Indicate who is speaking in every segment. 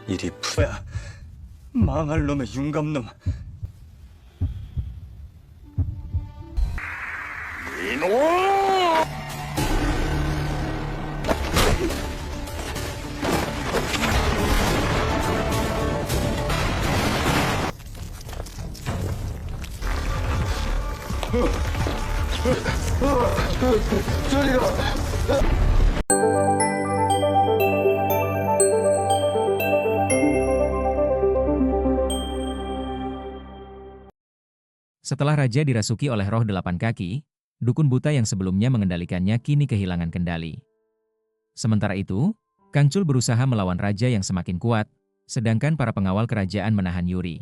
Speaker 1: 일이 푸야. 망할 놈의 융감놈. 이놈!
Speaker 2: Setelah raja dirasuki oleh roh delapan kaki, dukun buta yang sebelumnya mengendalikannya kini kehilangan kendali. Sementara itu, Kangcul berusaha melawan raja yang semakin kuat, sedangkan para pengawal kerajaan menahan Yuri.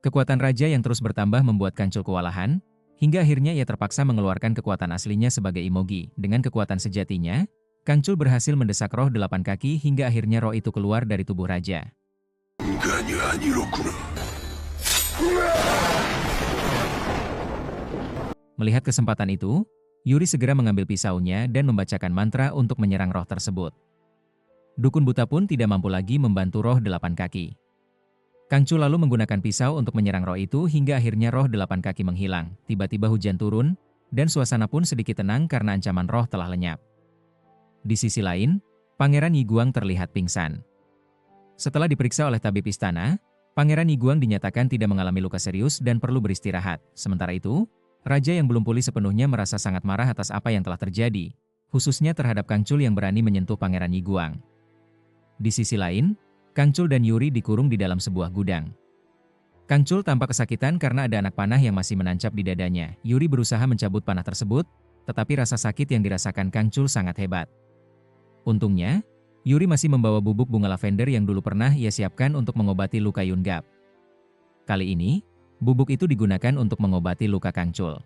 Speaker 2: Kekuatan raja yang terus bertambah membuat Kangcul kewalahan, hingga akhirnya ia terpaksa mengeluarkan kekuatan aslinya sebagai Imogi. Dengan kekuatan sejatinya, Kangcul berhasil mendesak roh delapan kaki hingga akhirnya roh itu keluar dari tubuh raja. Melihat kesempatan itu, Yuri segera mengambil pisaunya dan membacakan mantra untuk menyerang roh tersebut. Dukun buta pun tidak mampu lagi membantu roh delapan kaki. Kangcul lalu menggunakan pisau untuk menyerang roh itu hingga akhirnya roh delapan kaki menghilang. Tiba-tiba hujan turun, dan suasana pun sedikit tenang karena ancaman roh telah lenyap. Di sisi lain, Pangeran Yiguang terlihat pingsan. Setelah diperiksa oleh tabib istana, Pangeran Yiguang dinyatakan tidak mengalami luka serius dan perlu beristirahat. Sementara itu, raja yang belum pulih sepenuhnya merasa sangat marah atas apa yang telah terjadi, khususnya terhadap Kangcul yang berani menyentuh Pangeran Yiguang. Di sisi lain, Kangcul dan Yuri dikurung di dalam sebuah gudang. Kangcul tampak kesakitan karena ada anak panah yang masih menancap di dadanya. Yuri berusaha mencabut panah tersebut, tetapi rasa sakit yang dirasakan Kangcul sangat hebat. Untungnya, Yuri masih membawa bubuk bunga lavender yang dulu pernah ia siapkan untuk mengobati luka Yungap. Kali ini, bubuk itu digunakan untuk mengobati luka Kangcul.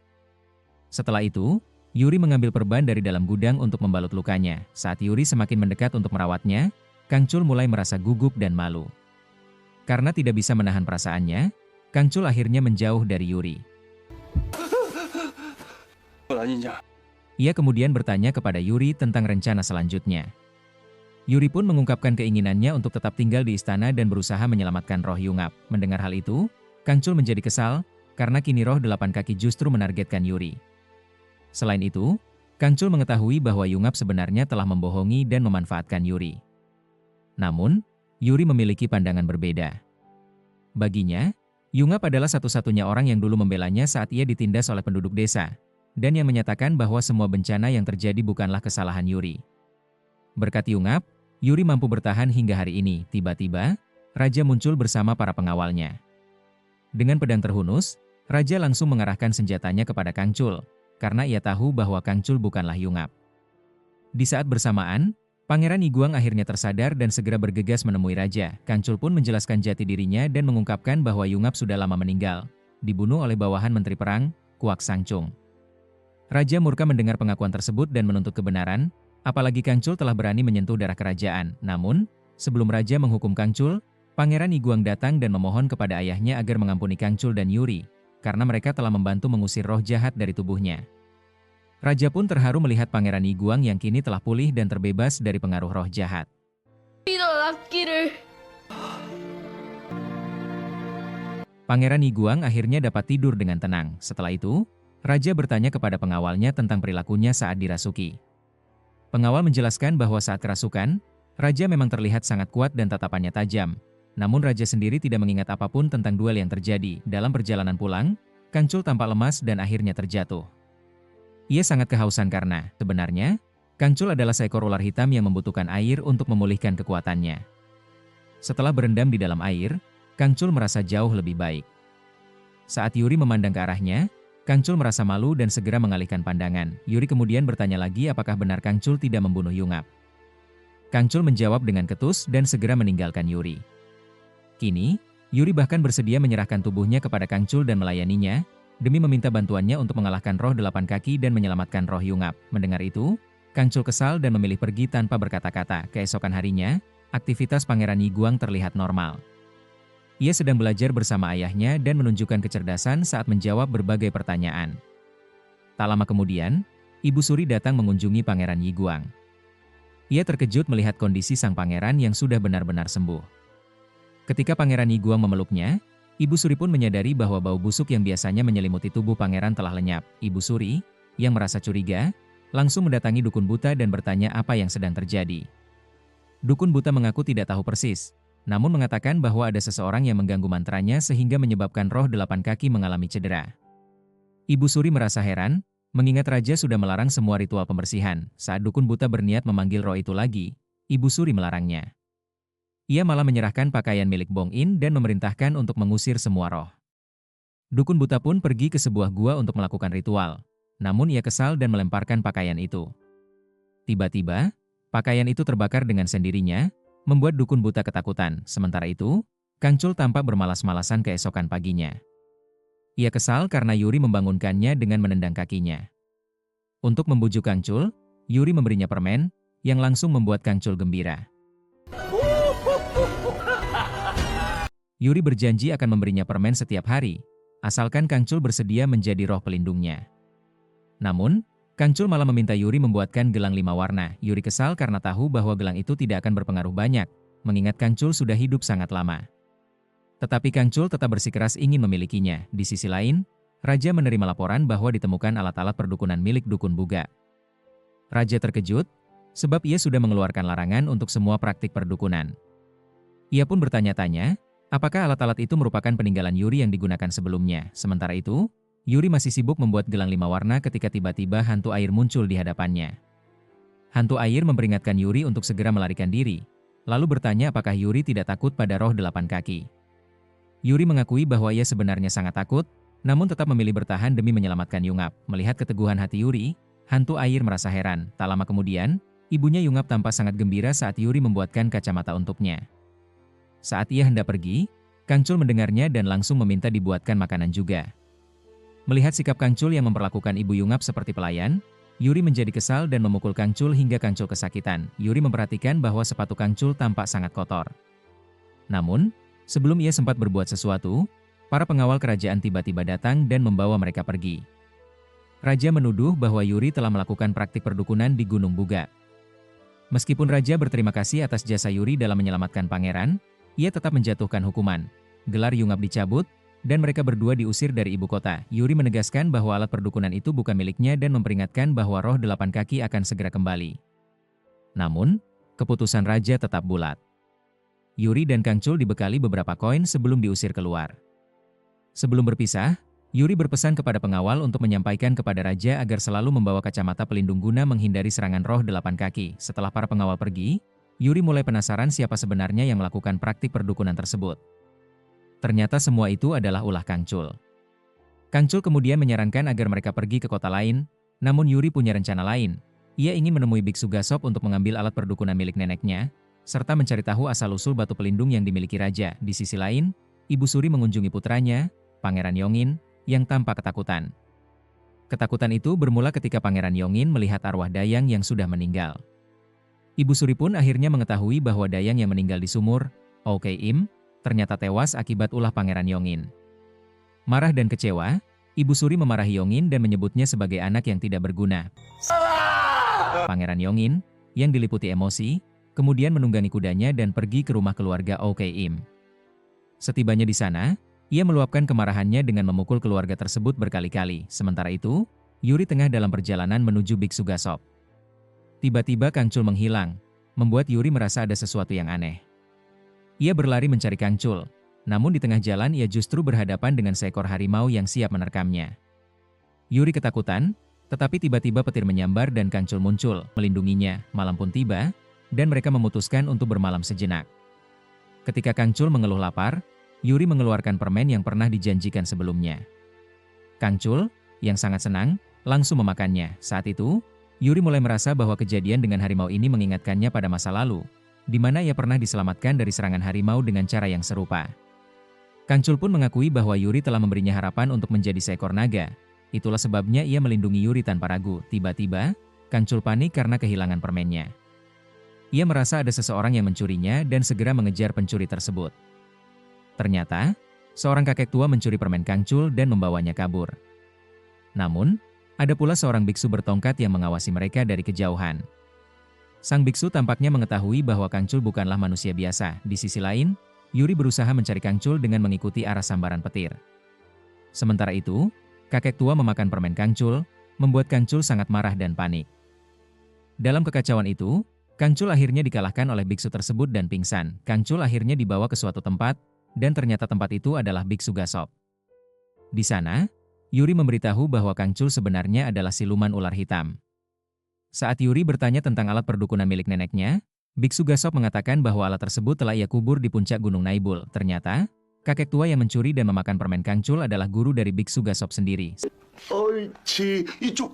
Speaker 2: Setelah itu, Yuri mengambil perban dari dalam gudang untuk membalut lukanya. Saat Yuri semakin mendekat untuk merawatnya, Kangcul mulai merasa gugup dan malu. Karena tidak bisa menahan perasaannya, Kangcul akhirnya menjauh dari Yuri. Ia kemudian bertanya kepada Yuri tentang rencana selanjutnya. Yuri pun mengungkapkan keinginannya untuk tetap tinggal di istana dan berusaha menyelamatkan roh Yungap. Mendengar hal itu, Kangcul menjadi kesal, karena kini roh delapan kaki justru menargetkan Yuri. Selain itu, Kangcul mengetahui bahwa Yungap sebenarnya telah membohongi dan memanfaatkan Yuri. Namun, Yuri memiliki pandangan berbeda. Baginya, Yungap adalah satu-satunya orang yang dulu membelanya saat ia ditindas oleh penduduk desa, dan yang menyatakan bahwa semua bencana yang terjadi bukanlah kesalahan Yuri. Berkat Yungap, Yuri mampu bertahan hingga hari ini. Tiba-tiba, raja muncul bersama para pengawalnya. Dengan pedang terhunus, raja langsung mengarahkan senjatanya kepada Kangcul, karena ia tahu bahwa Kangcul bukanlah Yungap. Di saat bersamaan, Pangeran Yiguang akhirnya tersadar dan segera bergegas menemui raja. Kangcul pun menjelaskan jati dirinya dan mengungkapkan bahwa Yungap sudah lama meninggal, dibunuh oleh bawahan Menteri Perang, Kuak Sangcung. Raja murka mendengar pengakuan tersebut dan menuntut kebenaran, apalagi Kangcul telah berani menyentuh darah kerajaan. Namun, sebelum raja menghukum Kangcul, Pangeran Yiguang datang dan memohon kepada ayahnya agar mengampuni Kangcul dan Yuri, karena mereka telah membantu mengusir roh jahat dari tubuhnya. Raja pun terharu melihat Pangeran Yiguang yang kini telah pulih dan terbebas dari pengaruh roh jahat. Pangeran Yiguang akhirnya dapat tidur dengan tenang. Setelah itu, raja bertanya kepada pengawalnya tentang perilakunya saat dirasuki. Pengawal menjelaskan bahwa saat kerasukan, raja memang terlihat sangat kuat dan tatapannya tajam. Namun raja sendiri tidak mengingat apapun tentang duel yang terjadi. Dalam perjalanan pulang, Kangcul tampak lemas dan akhirnya terjatuh. Ia sangat kehausan karena, sebenarnya, Kangcul adalah seekor ular hitam yang membutuhkan air untuk memulihkan kekuatannya. Setelah berendam di dalam air, Kangcul merasa jauh lebih baik. Saat Yuri memandang ke arahnya, Kangcul merasa malu dan segera mengalihkan pandangan. Yuri kemudian bertanya lagi apakah benar Kangcul tidak membunuh Yungap. Kangcul menjawab dengan ketus dan segera meninggalkan Yuri. Kini, Yuri bahkan bersedia menyerahkan tubuhnya kepada Kangcul dan melayaninya, demi meminta bantuannya untuk mengalahkan roh delapan kaki dan menyelamatkan roh Yungap. Mendengar itu, Kangcul kesal dan memilih pergi tanpa berkata-kata. Keesokan harinya, aktivitas Pangeran Yiguang terlihat normal. Ia sedang belajar bersama ayahnya dan menunjukkan kecerdasan saat menjawab berbagai pertanyaan. Tak lama kemudian, Ibu Suri datang mengunjungi Pangeran Yiguang. Ia terkejut melihat kondisi sang pangeran yang sudah benar-benar sembuh. Ketika Pangeran Niguang memeluknya, Ibu Suri pun menyadari bahwa bau busuk yang biasanya menyelimuti tubuh pangeran telah lenyap. Ibu Suri, yang merasa curiga, langsung mendatangi dukun buta dan bertanya apa yang sedang terjadi. Dukun buta mengaku tidak tahu persis, namun mengatakan bahwa ada seseorang yang mengganggu mantranya sehingga menyebabkan roh 8 kaki mengalami cedera. Ibu Suri merasa heran, mengingat raja sudah melarang semua ritual pembersihan. Saat dukun buta berniat memanggil roh itu lagi, Ibu Suri melarangnya. Ia malah menyerahkan pakaian milik Bong In dan memerintahkan untuk mengusir semua roh. Dukun buta pun pergi ke sebuah gua untuk melakukan ritual, namun ia kesal dan melemparkan pakaian itu. Tiba-tiba, pakaian itu terbakar dengan sendirinya, membuat dukun buta ketakutan. Sementara itu, Kang Chul tampak bermalas-malasan keesokan paginya. Ia kesal karena Yuri membangunkannya dengan menendang kakinya. Untuk membujuk Kang Chul, Yuri memberinya permen, yang langsung membuat Kang Chul gembira. Yuri berjanji akan memberinya permen setiap hari, asalkan Kang Chul bersedia menjadi roh pelindungnya. Namun, Kang Chul malah meminta Yuri membuatkan gelang 5 warna. Yuri kesal karena tahu bahwa gelang itu tidak akan berpengaruh banyak, mengingat Kang Chul sudah hidup sangat lama. Tetapi Kang Chul tetap bersikeras ingin memilikinya. Di sisi lain, Raja menerima laporan bahwa ditemukan alat-alat perdukunan milik dukun buga. Raja terkejut, sebab ia sudah mengeluarkan larangan untuk semua praktik perdukunan. Ia pun bertanya-tanya, apakah alat-alat itu merupakan peninggalan Yuri yang digunakan sebelumnya. Sementara itu, Yuri masih sibuk membuat gelang 5 warna ketika tiba-tiba hantu air muncul di hadapannya. Hantu air memperingatkan Yuri untuk segera melarikan diri, lalu bertanya apakah Yuri tidak takut pada roh 8 kaki. Yuri mengakui bahwa ia sebenarnya sangat takut, namun tetap memilih bertahan demi menyelamatkan Yungap. Melihat keteguhan hati Yuri, hantu air merasa heran. Tak lama kemudian, ibunya Yungap tampak sangat gembira saat Yuri membuatkan kacamata untuknya. Saat ia hendak pergi, Kang Chul mendengarnya dan langsung meminta dibuatkan makanan juga. Melihat sikap Kang Chul yang memperlakukan ibu Yungap seperti pelayan, Yuri menjadi kesal dan memukul Kang Chul hingga Kang Chul kesakitan. Yuri memperhatikan bahwa sepatu Kang Chul tampak sangat kotor. Namun, sebelum ia sempat berbuat sesuatu, para pengawal kerajaan tiba-tiba datang dan membawa mereka pergi. Raja menuduh bahwa Yuri telah melakukan praktik perdukunan di Gunung Buga. Meskipun Raja berterima kasih atas jasa Yuri dalam menyelamatkan pangeran, ia tetap menjatuhkan hukuman. Gelar Yungap dicabut, dan mereka berdua diusir dari ibu kota. Yuri menegaskan bahwa alat perdukunan itu bukan miliknya dan memperingatkan bahwa roh 8 kaki akan segera kembali. Namun, keputusan Raja tetap bulat. Yuri dan Kang Chul dibekali beberapa koin sebelum diusir keluar. Sebelum berpisah, Yuri berpesan kepada pengawal untuk menyampaikan kepada Raja agar selalu membawa kacamata pelindung guna menghindari serangan roh 8 kaki. Setelah para pengawal pergi, Yuri mulai penasaran siapa sebenarnya yang melakukan praktik perdukunan tersebut. Ternyata semua itu adalah ulah Kang Chul. Kang Chul kemudian menyarankan agar mereka pergi ke kota lain, namun Yuri punya rencana lain. Ia ingin menemui Biksu Gasop untuk mengambil alat perdukunan milik neneknya, serta mencari tahu asal-usul batu pelindung yang dimiliki Raja. Di sisi lain, Ibu Suri mengunjungi putranya, Pangeran Yongin, yang tampak ketakutan. Ketakutan itu bermula ketika Pangeran Yongin melihat arwah Dayang yang sudah meninggal. Ibu Suri pun akhirnya mengetahui bahwa Dayang yang meninggal di sumur, Oke Im, ternyata tewas akibat ulah Pangeran Yongin. Marah dan kecewa, Ibu Suri memarahi Yongin dan menyebutnya sebagai anak yang tidak berguna. Pangeran Yongin, yang diliputi emosi, kemudian menunggangi kudanya dan pergi ke rumah keluarga Oke Im. Setibanya di sana, ia meluapkan kemarahannya dengan memukul keluarga tersebut berkali-kali. Sementara itu, Yuri tengah dalam perjalanan menuju Biksu Gasop. Tiba-tiba Kang Chul menghilang, membuat Yuri merasa ada sesuatu yang aneh. Ia berlari mencari Kang Chul, namun di tengah jalan ia justru berhadapan dengan seekor harimau yang siap menerkamnya. Yuri ketakutan, tetapi tiba-tiba petir menyambar dan Kang Chul muncul, melindunginya. Malam pun tiba, dan mereka memutuskan untuk bermalam sejenak. Ketika Kang Chul mengeluh lapar, Yuri mengeluarkan permen yang pernah dijanjikan sebelumnya. Kang Chul, yang sangat senang, langsung memakannya. Saat itu, Yuri mulai merasa bahwa kejadian dengan harimau ini mengingatkannya pada masa lalu, di mana ia pernah diselamatkan dari serangan harimau dengan cara yang serupa. Kang Chul pun mengakui bahwa Yuri telah memberinya harapan untuk menjadi seekor naga. Itulah sebabnya ia melindungi Yuri tanpa ragu. Tiba-tiba, Kang Chul panik karena kehilangan permennya. Ia merasa ada seseorang yang mencurinya dan segera mengejar pencuri tersebut. Ternyata, seorang kakek tua mencuri permen Kang Chul dan membawanya kabur. Namun, ada pula seorang biksu bertongkat yang mengawasi mereka dari kejauhan. Sang biksu tampaknya mengetahui bahwa Kang Chul bukanlah manusia biasa. Di sisi lain, Yuri berusaha mencari Kang Chul dengan mengikuti arah sambaran petir. Sementara itu, kakek tua memakan permen Kang Chul, membuat Kang Chul sangat marah dan panik. Dalam kekacauan itu, Kang Chul akhirnya dikalahkan oleh biksu tersebut dan pingsan. Kang Chul akhirnya dibawa ke suatu tempat, dan ternyata tempat itu adalah biksu Gasop. Di sana, Yuri memberitahu bahwa Kang Chul sebenarnya adalah siluman ular hitam. Saat Yuri bertanya tentang alat perdukunan milik neneknya, biksu Gasop mengatakan bahwa alat tersebut telah ia kubur di puncak Gunung Naibul. Ternyata, kakek tua yang mencuri dan memakan permen Kang Chul adalah guru dari biksu Gasop sendiri.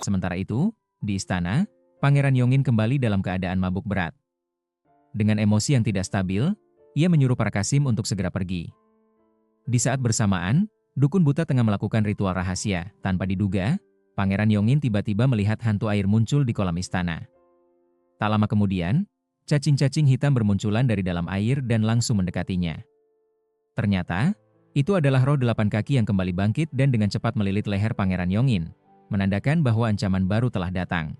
Speaker 2: Sementara itu, di istana, Pangeran Yongin kembali dalam keadaan mabuk berat. Dengan emosi yang tidak stabil, ia menyuruh para Kasim untuk segera pergi. Di saat bersamaan, dukun buta tengah melakukan ritual rahasia. Tanpa diduga, Pangeran Yongin tiba-tiba melihat hantu air muncul di kolam istana. Tak lama kemudian, cacing-cacing hitam bermunculan dari dalam air dan langsung mendekatinya. Ternyata, itu adalah roh 8 kaki yang kembali bangkit dan dengan cepat melilit leher Pangeran Yongin, menandakan bahwa ancaman baru telah datang.